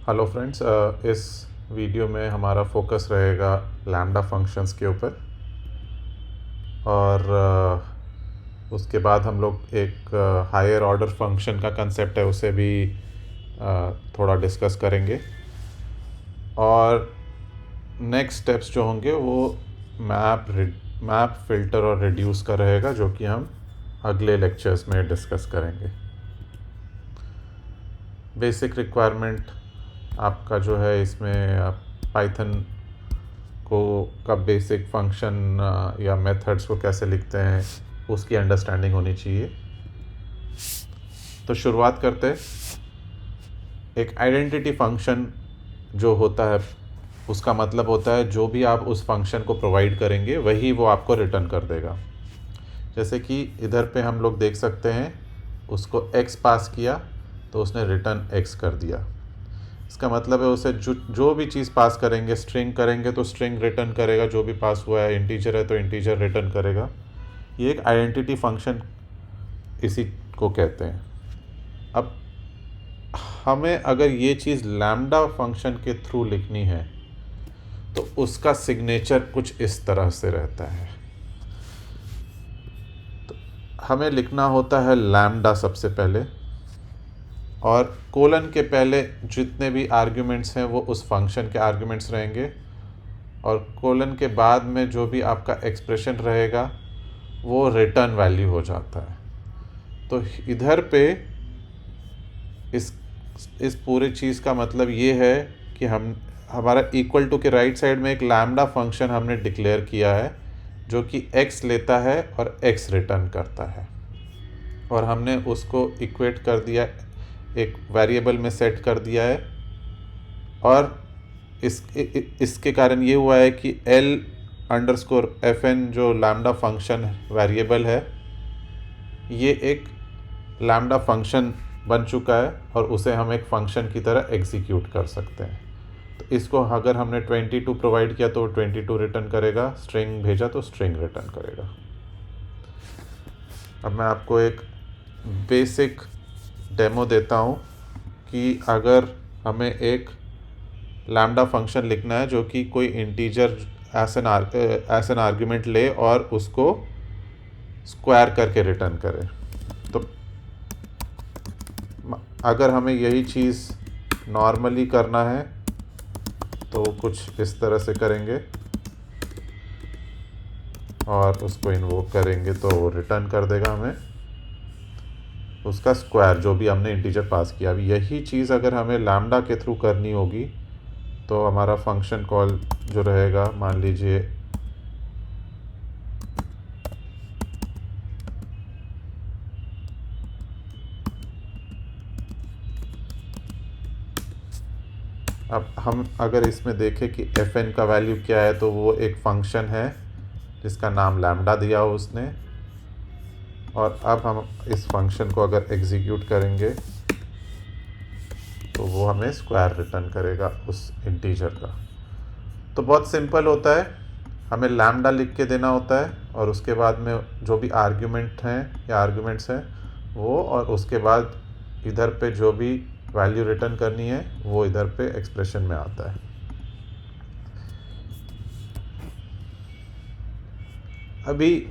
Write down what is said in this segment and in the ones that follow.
Hello friends, इस video में हमारा फोकस रहेगा लैम्डा फंक्शंस के ऊपर और उसके बाद हम लोग एक हायर ऑर्डर फंक्शन का कंसेप्ट है उसे भी थोड़ा डिस्कस करेंगे और नेक्स्ट स्टेप्स जो होंगे वो मैप फिल्टर और रिड्यूस का रहेगा, जो कि हम अगले लेक्चर्स में डिस्कस करेंगे। बेसिक रिक्वायरमेंट आपका जो है, इसमें आप पाइथन को का बेसिक फंक्शन या मेथड्स को कैसे लिखते हैं उसकी अंडरस्टैंडिंग होनी चाहिए। तो शुरुआत करते हैं। एक आइडेंटिटी फंक्शन जो होता है उसका मतलब होता है जो भी आप उस फंक्शन को प्रोवाइड करेंगे वही वो आपको रिटर्न कर देगा। जैसे कि इधर पे हम लोग देख सकते हैं, उसको x पास किया तो उसने रिटर्न x कर दिया। इसका मतलब है उसे जो भी चीज़ पास करेंगे, स्ट्रिंग करेंगे तो स्ट्रिंग रिटर्न करेगा, जो भी पास हुआ है, इंटीजर है तो इंटीजर रिटर्न करेगा। ये एक आइडेंटिटी फंक्शन इसी को कहते हैं। अब हमें अगर ये चीज़ लैम्डा फंक्शन के थ्रू लिखनी है तो उसका सिग्नेचर कुछ इस तरह से रहता है। तो हमें लिखना होता है लैम्डा सबसे पहले, और कोलन के पहले जितने भी आर्ग्यूमेंट्स हैं वो उस फंक्शन के आर्ग्यूमेंट्स रहेंगे, और कोलन के बाद में जो भी आपका एक्सप्रेशन रहेगा वो रिटर्न वैल्यू हो जाता है। तो इधर पे इस पूरी चीज़ का मतलब ये है कि हमारा इक्वल टू के राइट साइड में एक लैम्डा फंक्शन हमने डिक्लेयर किया है जो कि x लेता है और x रिटर्न करता है, और हमने उसको इक्वेट कर दिया, एक वेरिएबल में सेट कर दिया है। और इसके कारण ये हुआ है कि L_FN जो लैम्डा फंक्शन वेरिएबल है, ये एक लैम्डा फंक्शन बन चुका है और उसे हम एक फंक्शन की तरह एग्जीक्यूट कर सकते हैं। तो इसको अगर हमने 22 प्रोवाइड किया तो 22 रिटर्न करेगा, स्ट्रिंग भेजा तो स्ट्रिंग रिटर्न करेगा। अब मैं आपको एक बेसिक डेमो देता हूँ कि अगर हमें एक लैम्डा फंक्शन लिखना है जो कि कोई इंटीजर एज एन आर्ग्यूमेंट ले और उसको स्क्वायर करके रिटर्न करे। तो अगर हमें यही चीज़ नॉर्मली करना है तो कुछ इस तरह से करेंगे और उसको इन्वोक करेंगे तो वो रिटर्न कर देगा हमें उसका स्क्वायर, जो भी हमने इंटीजर पास किया। अब यही चीज़ अगर हमें लैम्डा के थ्रू करनी होगी तो हमारा फंक्शन कॉल जो रहेगा, मान लीजिए अब हम अगर इसमें देखें कि fn का वैल्यू क्या है, तो वो एक फंक्शन है जिसका नाम लैम्डा दिया हो उसने, और अब हम इस फंक्शन को अगर एग्जीक्यूट करेंगे तो वो हमें स्क्वायर रिटर्न करेगा उस इंटीजर का। तो बहुत सिंपल होता है, हमें लैम्डा लिख के देना होता है और उसके बाद में जो भी आर्ग्यूमेंट हैं या आर्ग्यूमेंट्स हैं वो, और उसके बाद इधर पे जो भी वैल्यू रिटर्न करनी है वो इधर पे एक्सप्रेशन में आता है। अभी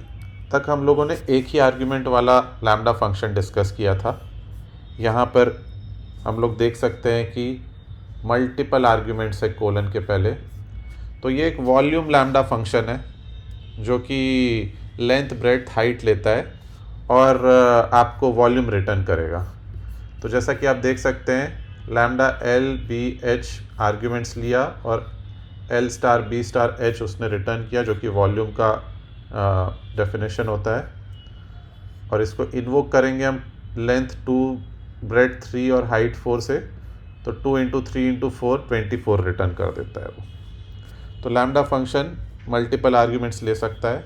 तक हम लोगों ने एक ही आर्ग्यूमेंट वाला लैम्डा फंक्शन डिस्कस किया था। यहाँ पर हम लोग देख सकते हैं कि मल्टीपल आर्ग्यूमेंट्स है कोलन के पहले। तो ये एक वॉल्यूम लैम्डा फंक्शन है जो कि लेंथ ब्रेड्थ हाइट लेता है और आपको वॉल्यूम रिटर्न करेगा। तो जैसा कि आप देख सकते हैं, लैम्डा L_B_H आर्ग्यूमेंट्स लिया और L*B*H उसने रिटर्न किया, जो कि वॉल्यूम का डेफिनेशन होता है। और इसको इन्वोक करेंगे हम लेंथ 2, ब्रेड्थ 3 और हाइट 4 से, तो 2 × 3 × 4 24 रिटर्न कर देता है वो। तो लैम्डा फंक्शन मल्टीपल आर्ग्यूमेंट्स ले सकता है।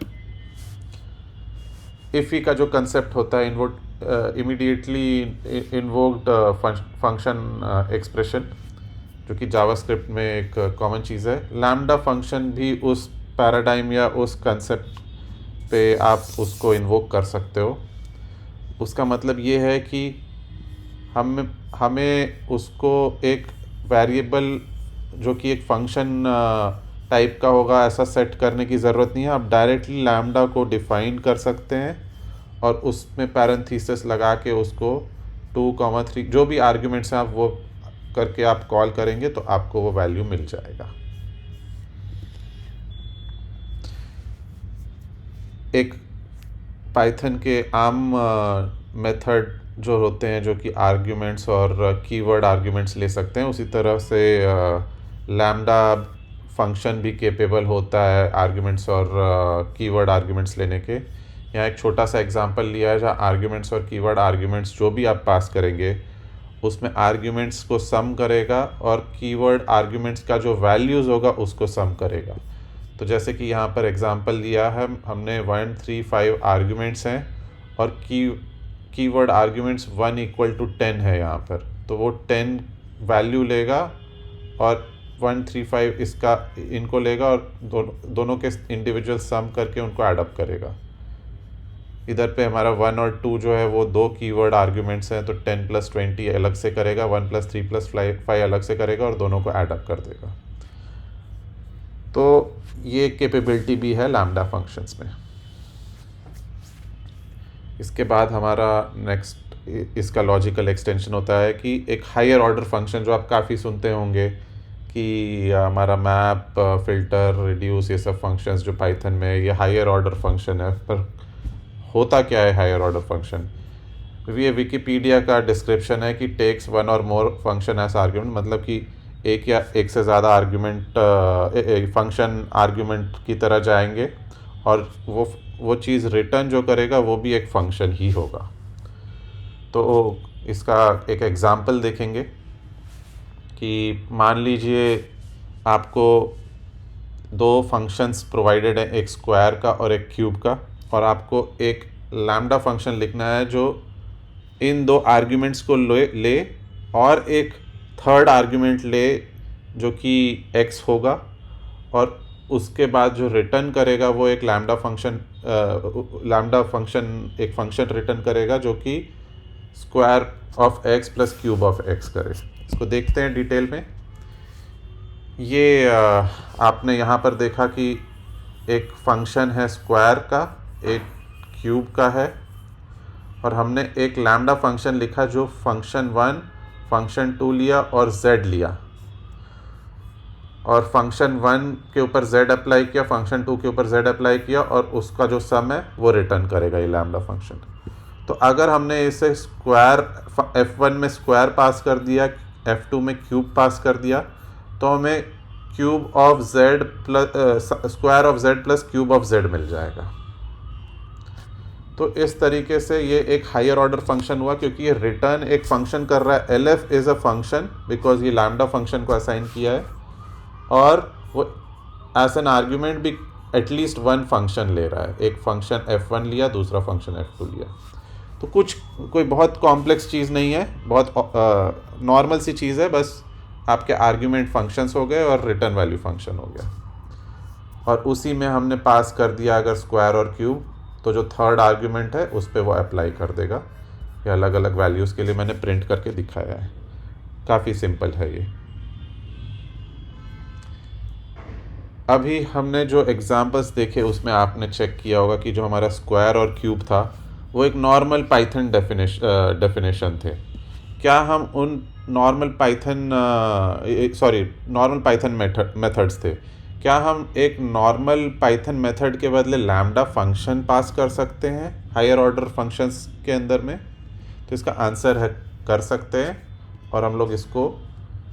इफ़ी का जो कंसेप्ट होता है, इमीडिएटली इन्वोक्ड फंक्शन एक्सप्रेशन, जो कि जावास्क्रिप्ट में एक कॉमन चीज़ है, लैम्डा फंक्शन भी उस पैराडाइम या उस कंसेप्ट पे आप उसको इन्वोक कर सकते हो। उसका मतलब ये है कि हमें उसको एक वेरिएबल जो कि एक फंक्शन टाइप का होगा ऐसा सेट करने की ज़रूरत नहीं है। आप डायरेक्टली लैम्डा को डिफ़ाइन कर सकते हैं और उसमें पैरेंथेसिस लगा के उसको 2, 3 जो भी आर्ग्यूमेंट्स हैं आप वो करके आप कॉल करेंगे तो आपको वो वैल्यू मिल जाएगा। एक पाइथन के आम मेथड जो होते हैं जो कि आर्ग्यूमेंट्स और कीवर्ड आर्ग्यूमेंट्स ले सकते हैं, उसी तरह से लैम्डा फंक्शन भी केपेबल होता है आर्ग्यूमेंट्स और कीवर्ड आर्ग्यूमेंट्स लेने के। यहाँ एक छोटा सा एग्जांपल लिया है जहाँ आर्ग्यूमेंट्स और कीवर्ड आर्ग्यूमेंट्स जो भी आप पास करेंगे उसमें आर्ग्यूमेंट्स को सम करेगा और कीवर्ड आर्ग्यूमेंट्स का जो वैल्यूज़ होगा उसको सम करेगा। तो जैसे कि यहाँ पर एग्जांपल लिया है, हमने 1, 3, 5 आर्ग्यूमेंट्स हैं और कीवर्ड आर्ग्यूमेंट्स 1 = 10 है यहाँ पर, तो वो 10 वैल्यू लेगा और 1, 3, 5 इसका इनको लेगा और दोनों के इंडिविजुअल सम करके उनको एडअप करेगा। इधर पे हमारा 1 और 2 जो है वो 2 कीवर्ड आर्ग्यूमेंट्स हैं, तो 10 + 20 अलग से करेगा, 1 + 3 + 5 अलग से करेगा और दोनों को एडअप कर देगा। तो ये कैपेबिलिटी भी है लैम्डा फंक्शंस में। इसके बाद हमारा नेक्स्ट इसका लॉजिकल एक्सटेंशन होता है कि एक हायर ऑर्डर फंक्शन जो आप काफ़ी सुनते होंगे कि हमारा मैप, फ़िल्टर, रिड्यूस, ये सब फंक्शंस जो पाइथन में ये हायर ऑर्डर फंक्शन है। पर होता क्या है हायर ऑर्डर फंक्शन? ये विकिपीडिया का डिस्क्रिप्शन है कि टेक्स 1 और मोर फंक्शन एज आर्ग्यूमेंट, मतलब कि एक या एक से ज़्यादा आर्ग्यूमेंट फंक्शन आर्ग्यूमेंट की तरह जाएंगे और वो चीज़ रिटर्न जो करेगा वो भी एक फंक्शन ही होगा। तो इसका एक एग्ज़ाम्पल देखेंगे कि मान लीजिए आपको 2 फंक्शंस प्रोवाइडेड हैं, एक स्क्वायर का और एक क्यूब का, और आपको एक लैम्डा फंक्शन लिखना है जो इन 2 आर्ग्यूमेंट्स को ले और एक थर्ड आर्ग्यूमेंट ले जो कि x होगा, और उसके बाद जो रिटर्न करेगा वो एक लैम्डा फंक्शन एक फंक्शन रिटर्न करेगा जो कि square of x + cube of x करे। इसको देखते हैं डिटेल में। ये आपने यहाँ पर देखा कि एक फंक्शन है स्क्वायर का, एक क्यूब का है, और हमने एक लैम्डा फंक्शन लिखा जो फंक्शन 1, फंक्शन 2 लिया और z लिया, और फंक्शन 1 के ऊपर z अप्लाई किया, फंक्शन 2 के ऊपर z अप्लाई किया, और उसका जो सम है वो रिटर्न करेगा ये लैम्डा फंक्शन। तो अगर हमने इसे स्क्वायर f1 में स्क्वायर पास कर दिया, f2 में क्यूब पास कर दिया, तो हमें cube of z plus square of z plus cube of z मिल जाएगा। तो इस तरीके से ये एक हायर ऑर्डर फंक्शन हुआ क्योंकि ये रिटर्न एक फंक्शन कर रहा है। LF is a function because ये लैम्डा फंक्शन को असाइन किया है, और वो एज एन आर्ग्यूमेंट भी एटलीस्ट 1 फंक्शन ले रहा है। एक फंक्शन f1 लिया, दूसरा फंक्शन f2 लिया। तो कोई बहुत कॉम्प्लेक्स चीज़ नहीं है, बहुत नॉर्मल सी चीज़ है, बस आपके आर्ग्यूमेंट फंक्शंस हो गए और रिटर्न वैल्यू फंक्शन हो गया, और उसी में हमने पास कर दिया अगर स्क्वायर और क्यूब, तो जो थर्ड आर्ग्यूमेंट है उस पर वो अप्लाई कर देगा। ये अलग अलग वैल्यूज़ के लिए मैंने प्रिंट करके दिखाया है, काफ़ी सिंपल है ये। अभी हमने जो एग्जांपल्स देखे उसमें आपने चेक किया होगा कि जो हमारा स्क्वायर और क्यूब था वो एक नॉर्मल पाइथन डेफिनेशन थे। क्या हम उन नॉर्मल पाइथन मेथड्स थे, क्या हम एक नॉर्मल पाइथन मेथड के बदले लैम्डा फंक्शन पास कर सकते हैं हायर ऑर्डर फंक्शंस के अंदर में? तो इसका आंसर है कर सकते हैं, और हम लोग इसको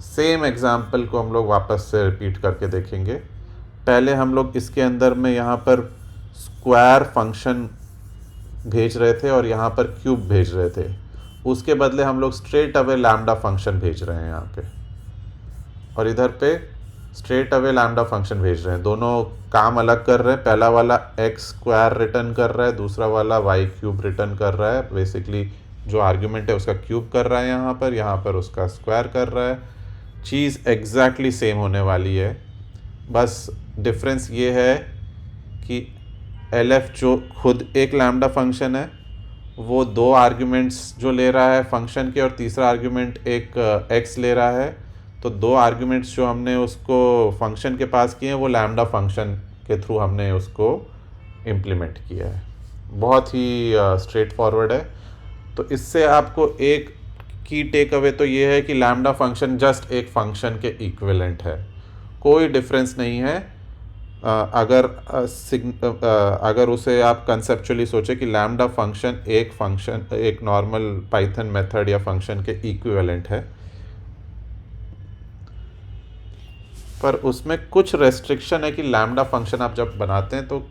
सेम एग्जांपल को हम लोग वापस से रिपीट करके देखेंगे। पहले हम लोग इसके अंदर में यहाँ पर स्क्वायर फंक्शन भेज रहे थे और यहाँ पर क्यूब भेज रहे थे, उसके बदले हम लोग स्ट्रेट अवे लैम्डा फंक्शन भेज रहे हैं यहाँ पे, और इधर पे स्ट्रेट अवे लैम्डा फंक्शन भेज रहे हैं। दोनों काम अलग कर रहे हैं। पहला वाला x² रिटर्न कर रहा है, दूसरा वाला y³ रिटर्न कर रहा है। बेसिकली जो आर्ग्यूमेंट है उसका क्यूब कर रहा है यहाँ पर उसका स्क्वायर कर रहा है। चीज़ एग्जैक्टली सेम होने वाली है, बस डिफरेंस ये है कि LF जो खुद एक लैम्डा फंक्शन है वो 2 आर्ग्यूमेंट्स जो ले रहा है फंक्शन के, और तीसरा आर्ग्यूमेंट एक x ले रहा है, तो 2 आर्ग्यूमेंट्स जो हमने उसको फंक्शन के पास किए हैं वो लैम्डा फंक्शन के थ्रू हमने उसको इम्प्लीमेंट किया है। बहुत ही स्ट्रेट फॉरवर्ड है। तो इससे आपको एक की टेक अवे तो ये है कि लैम्डा फंक्शन जस्ट एक फंक्शन के इक्विवेलेंट है, कोई डिफरेंस नहीं है। अगर उसे आप कंसेप्चुअली सोचे कि लैम्डा फंक्शन एक नॉर्मल पाइथन मेथड या फंक्शन के इक्विवेलेंट है, पर उसमें कुछ रेस्ट्रिक्शन है कि लैम्डा फंक्शन आप जब बनाते हैं तो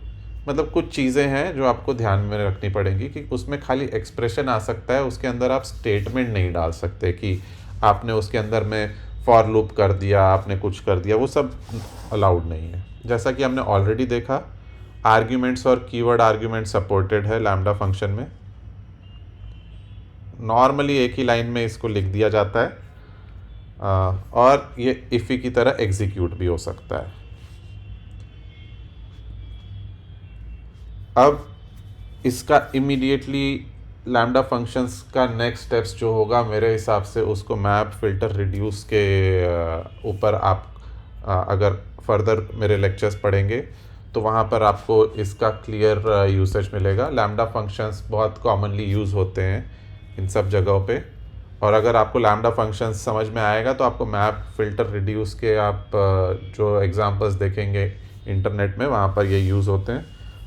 मतलब कुछ चीज़ें हैं जो आपको ध्यान में रखनी पड़ेंगी कि उसमें खाली एक्सप्रेशन आ सकता है, उसके अंदर आप स्टेटमेंट नहीं डाल सकते कि आपने उसके अंदर में फॉर लूप कर दिया, आपने कुछ कर दिया, वो सब अलाउड नहीं है। जैसा कि हमने ऑलरेडी देखा, आर्ग्यूमेंट्स और कीवर्ड आर्ग्यूमेंट सपोर्टेड है लैम्डा फंक्शन में। नॉर्मली एक ही लाइन में इसको लिख दिया जाता है और ये इफ़ी की तरह एग्जीक्यूट भी हो सकता है। अब इसका इमीडिएटली लैम्डा फंक्शंस का नेक्स्ट स्टेप्स जो होगा मेरे हिसाब से उसको मैप फिल्टर रिड्यूस के ऊपर आप अगर फर्दर मेरे लेक्चर्स पढ़ेंगे तो वहाँ पर आपको इसका क्लियर यूसेज मिलेगा। लैम्डा फंक्शंस बहुत कॉमनली यूज़ होते हैं इन सब जगहों पे, और अगर आपको लैम्डा फंक्शंस समझ में आएगा तो आपको मैप फिल्टर रिड्यूस के आप जो एग्जांपल्स देखेंगे इंटरनेट में वहाँ पर ये यूज़ होते हैं,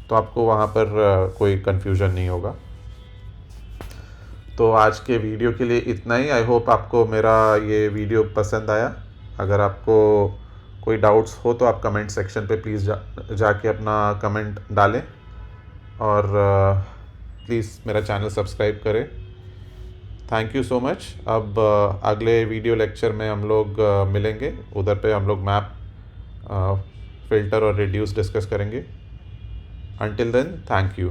तो आपको वहाँ पर कोई कन्फ्यूजन नहीं होगा। तो आज के वीडियो के लिए इतना ही। आई होप आपको मेरा ये वीडियो पसंद आया। अगर आपको कोई डाउट्स हो तो आप कमेंट सेक्शन पे प्लीज़ जाके अपना कमेंट डालें, और प्लीज़ मेरा चैनल सब्सक्राइब करें। Thank you so much. अब अगले वीडियो लेक्चर में हम लोग मिलेंगे, उधर पे हम लोग मैप फिल्टर और रिड्यूस डिस्कस करेंगे। Until then, thank you.